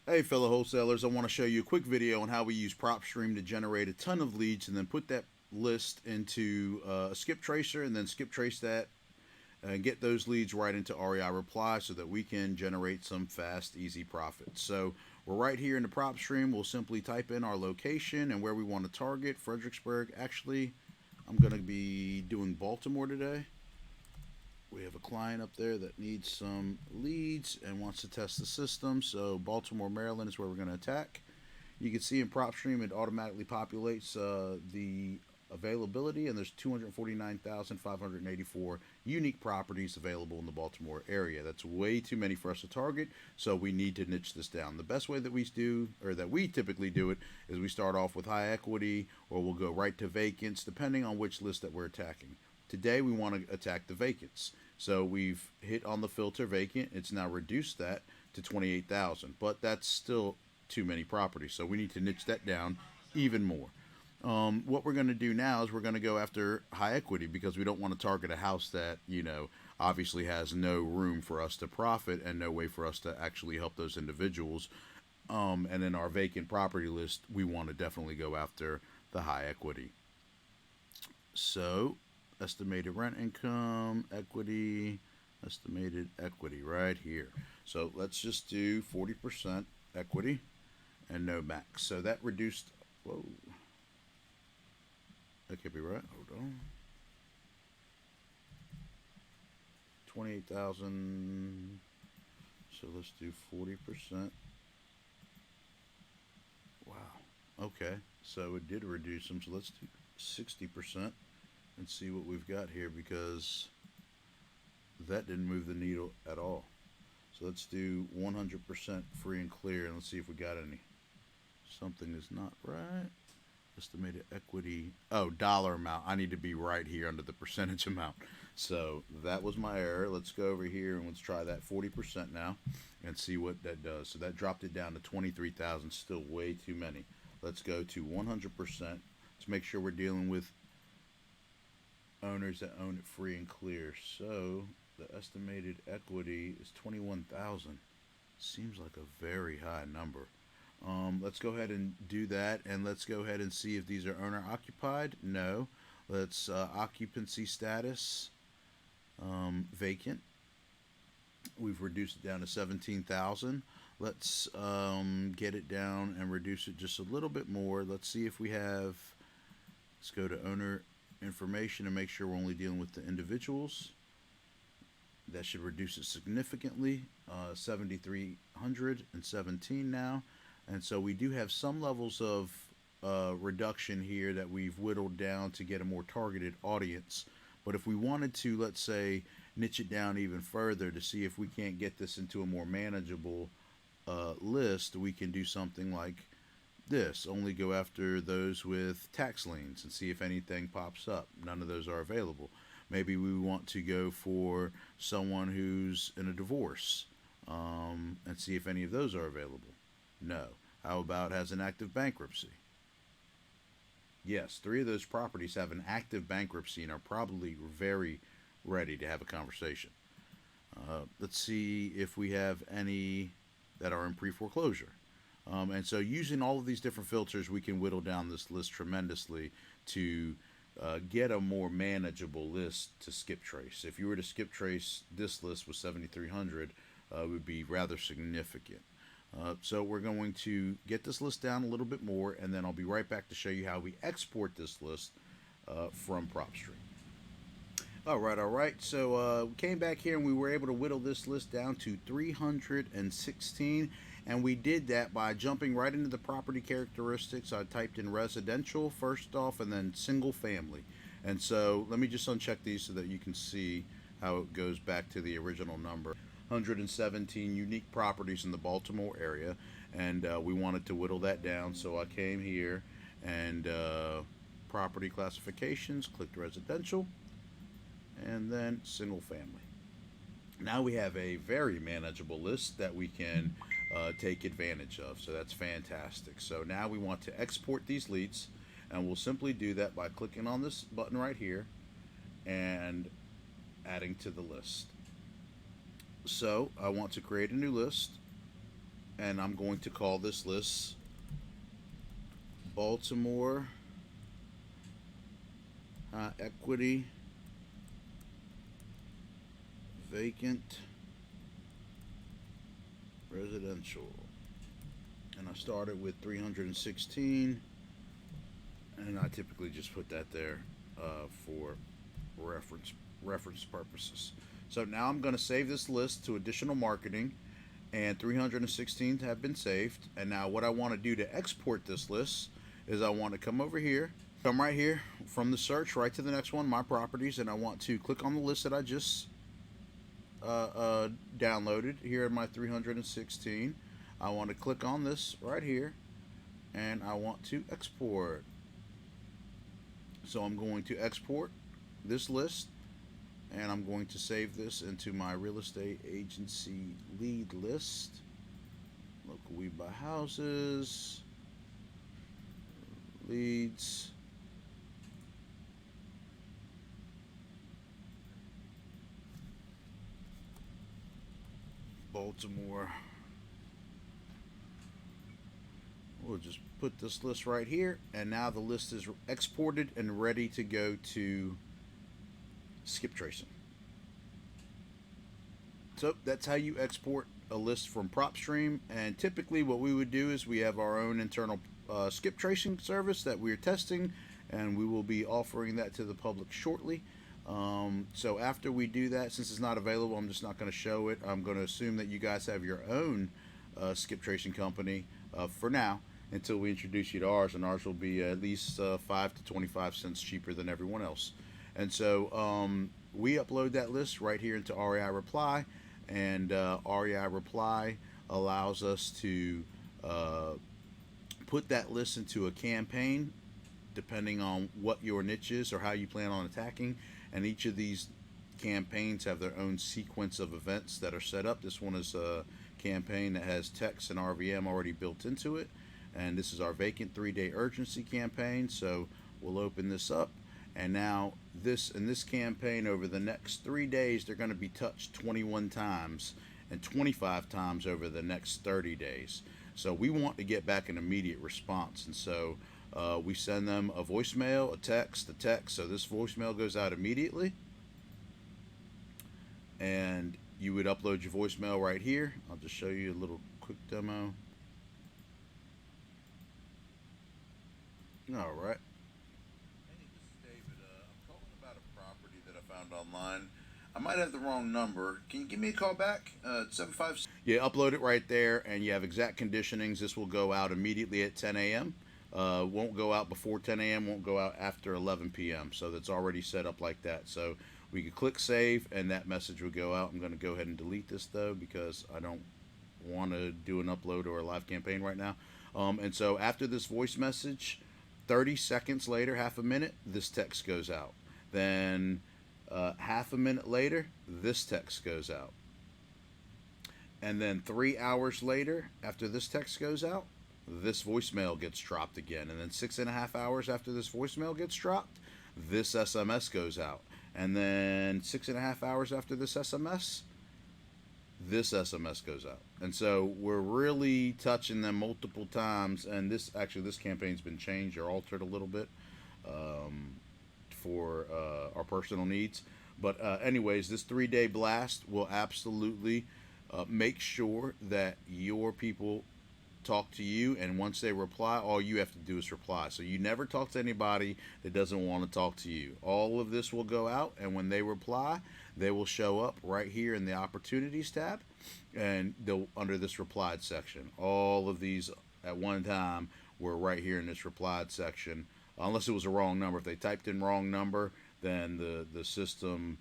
Hey fellow wholesalers, I want to show you a quick video on how we use PropStream to generate a ton of leads and then put that list into a skip tracer and then skip trace that and get those leads right into REI Reply so that we can generate some fast, easy profits. So we're right here in the PropStream. We'll simply type in our location and where we want to target, Fredericksburg. Actually, I'm going to be doing Baltimore today. We have a client up there that needs some leads and wants to test the system. So Baltimore, Maryland is where we're going to attack. You can see in PropStream it automatically populates the availability, and there's 249,584 unique properties available in the Baltimore area. That's way too many for us to target, so we need to niche this down. The best way that we do, or that we typically do it, is we start off with high equity, or we'll go right to vacants, depending on which list that we're attacking. Today we want to attack the vacants. So we've hit on the filter vacant. It's now reduced that to 28,000, but that's still too many properties. So we need to niche that down even more. What we're going to do now is we're going to go after high equity because we don't want to target a house that, obviously has no room for us to profit and no way for us to actually help those individuals. And in our vacant property list, we want to definitely go after the high equity. So estimated rent income, equity, estimated equity right here. So let's just do 40% equity and no max. So that reduced, whoa, that could be right. Hold on. 28,000. So let's do 40%. Wow. Okay. So it did reduce them. So let's do 60% and see what we've got here because that didn't move the needle at all. So let's do 100% free and clear and let's see if we got any. Something is not right. Estimated equity. Oh, dollar amount. I need to be right here under the percentage amount. So that was my error. Let's go over here and let's try that 40% now and see what that does. So that dropped it down to 23,000. Still way too many. Let's go to 100%. Let's make sure we're dealing with owners that own it free and clear. So the estimated equity is 21,000. Seems like a very high number. Let's go ahead and do that, and let's go ahead and see if these are owner occupied. No. Let's occupancy status vacant. We've reduced it down to 17,000. Let's get it down and reduce it just a little bit more. Let's see if we have. Let's go to owner information and make sure we're only dealing with the individuals. That should reduce it significantly. 7,317 now. And so we do have some levels of reduction here that we've whittled down to get a more targeted audience. But if we wanted to, let's say, niche it down even further to see if we can't get this into a more manageable list, we can do something like this. Only go after those with tax liens and see if anything pops up. None of those are available. Maybe we want to go for someone who's in a divorce and see if any of those are available. No. How about has an active bankruptcy? Yes, 3 of those properties have an active bankruptcy and are probably very ready to have a conversation. Let's see if we have any that are in pre-foreclosure. And so using all of these different filters, we can whittle down this list tremendously to get a more manageable list to skip trace. If you were to skip trace this list with 7,300, it would be rather significant. So we're going to get this list down a little bit more, and then I'll be right back to show you how we export this list from PropStream. All right. So we came back here and we were able to whittle this list down to 316, and we did that by jumping right into the property characteristics. I typed in residential first off, and then single family. And so let me just uncheck these so that you can see how it goes back to the original number. 117 unique properties in the Baltimore area, and we wanted to whittle that down, so I came here and property classifications, clicked residential, and then single family. Now we have a very manageable list that we can take advantage of, so that's fantastic. So now we want to export these leads, and we'll simply do that by clicking on this button right here and adding to the list. So I want to create a new list. and I'm going to call this list Baltimore Equity Vacant Residential. And I started with 316, and I typically just put that there for reference purposes. So now I'm going to save this list to additional marketing, and 316 have been saved. And now what I want to do to export this list is I want to come over here, come right here from the search right to the next one, my properties, and I want to click on the list that I just downloaded here in my 316. I want to click on this right here, and I want to export. So I'm going to export this list, and I'm going to save this into my real estate agency lead list. Local We Buy Houses, leads, Baltimore. We'll just put this list right here, and now the list is exported and ready to go to skip tracing. So that's how you export a list from PropStream. And typically what we would do is we have our own internal skip tracing service that we're testing, and we will be offering that to the public shortly. So after we do that, since it's not available, I'm just not going to show it. I'm going to assume that you guys have your own skip tracing company for now, until we introduce you to ours, and ours will be at least 5 to 25 cents cheaper than everyone else. And so we upload that list right here into REI Reply, and REI Reply allows us to put that list into a campaign depending on what your niche is or how you plan on attacking. And each of these campaigns have their own sequence of events that are set up. This one is a campaign that has text and RVM already built into it. And this is our vacant 3-day urgency campaign. So we'll open this up. And now in this campaign, over the next 3 days, they're going to be touched 21 times and 25 times over the next 30 days. So we want to get back an immediate response. And so we send them a voicemail, a text. So this voicemail goes out immediately. And you would upload your voicemail right here. I'll just show you a little quick demo. All right. Hey, this is David. I'm calling about a property that I found online. I might have the wrong number. Can you give me a call back? 756. Yeah, upload it right there, and you have exact conditionings. This will go out immediately at 10 a.m. Won't go out before 10 a.m. Won't go out after 11 p.m. So that's already set up like that. So we could click save, and that message will go out. I'm going to go ahead and delete this though, because I don't want to do an upload or a live campaign right now. And so after this voice message, 30 seconds later, half a minute, this text goes out. Then half a minute later, this text goes out. And then 3 hours later, after this text goes out, this voicemail gets dropped again. And then 6.5 hours after this voicemail gets dropped, this SMS goes out. And then 6.5 hours after this SMS goes out. And so we're really touching them multiple times. And this campaign's been changed or altered a little bit for our personal needs. But anyways, this 3-day blast will absolutely make sure that your people talk to you, and once they reply, all you have to do is reply. So you never talk to anybody that doesn't want to talk to you. All of this will go out, and when they reply, they will show up right here in the opportunities tab, and they'll under this replied section. All of these at one time were right here in this replied section, unless it was a wrong number. If they typed in wrong number, then the system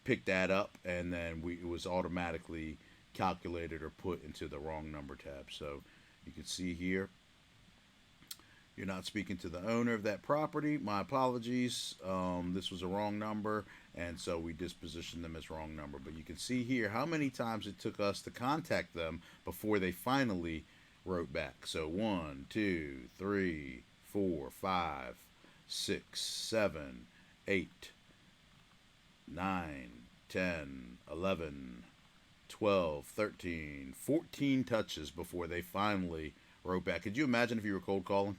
picked that up, and then it was automatically calculated or put into the wrong number tab. So you can see here, you're not speaking to the owner of that property. My apologies. This was a wrong number, and so we dispositioned them as wrong number. But you can see here how many times it took us to contact them before they finally wrote back. So 1, 2, 3, 4, 5, 6, 7, 8, 9, 10, 11, 12, 13, 14 touches before they finally wrote back. Could you imagine if you were cold calling?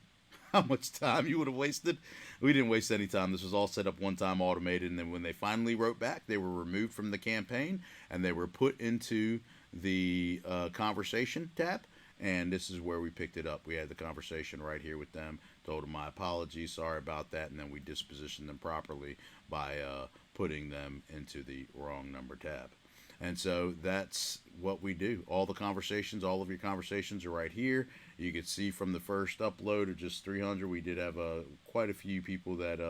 How much time you would have wasted? We didn't waste any time. This was all set up one time, automated, and then when they finally wrote back, they were removed from the campaign and they were put into the conversation tab. And this is where we picked it up. We had the conversation right here with them, told them my apologies, sorry about that, and then we dispositioned them properly by putting them into the wrong number tab. And so that's what we do. All the conversations, all of your conversations are right here. You can see from the first upload of just 300, we did have quite a few people that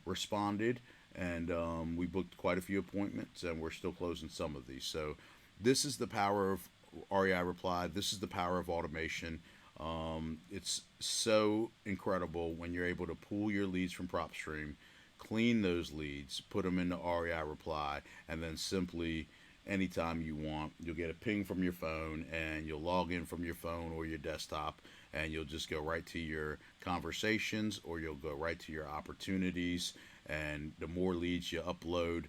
responded, and we booked quite a few appointments, and we're still closing some of these. So this is the power of REI Reply. This is the power of automation. It's so incredible when you're able to pull your leads from PropStream, clean those leads, put them into REI Reply, and then simply anytime you want, you'll get a ping from your phone and you'll log in from your phone or your desktop, and you'll just go right to your conversations or you'll go right to your opportunities. And the more leads you upload,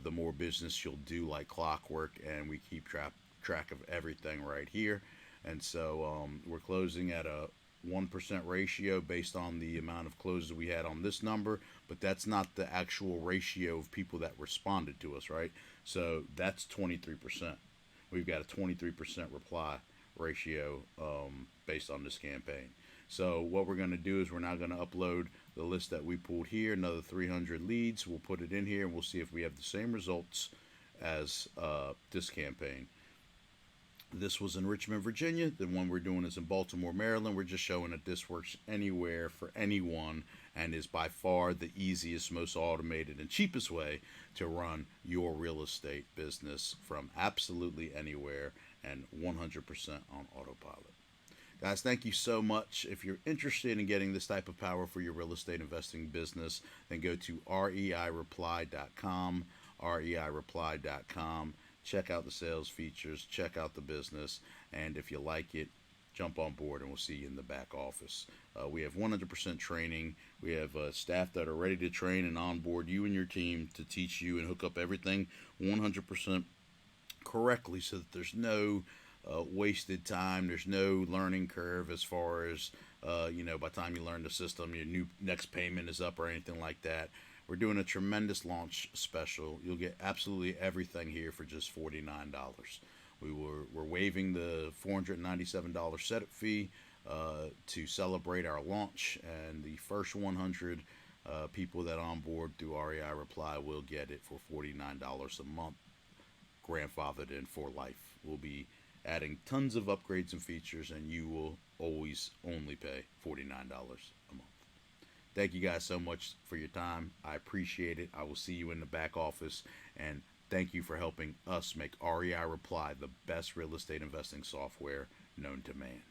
the more business you'll do like clockwork, and we keep track of everything right here. And so we're closing at a 1% ratio based on the amount of closes we had on this number, but that's not the actual ratio of people that responded to us, right? So that's 23%. We've got a 23% reply ratio based on this campaign. So what we're going to do is we're now going to upload the list that we pulled here, another 300 leads. We'll put it in here and we'll see if we have the same results as this campaign. This was in Richmond, Virginia. The one we're doing is in Baltimore, Maryland. We're just showing that this works anywhere for anyone and is by far the easiest, most automated, and cheapest way to run your real estate business from absolutely anywhere and 100% on autopilot. Guys, thank you so much. If you're interested in getting this type of power for your real estate investing business, then go to reireply.com, reireply.com. Check out the sales features, check out the business, and if you like it, jump on board and we'll see you in the back office. We have 100% training. We have staff that are ready to train and onboard you and your team to teach you and hook up everything 100% correctly so that there's no wasted time. There's no learning curve as far as, by the time you learn the system, your next payment is up or anything like that. We're doing a tremendous launch special. You'll get absolutely everything here for just $49. We're waiving the $497 setup fee to celebrate our launch, and the first 100 people that onboard through REI Reply will get it for $49 a month, grandfathered in for life. We'll be adding tons of upgrades and features, and you will always only pay $49 a month. Thank you guys so much for your time. I appreciate it. I will see you in the back office, and thank you for helping us make REI Reply the best real estate investing software known to man.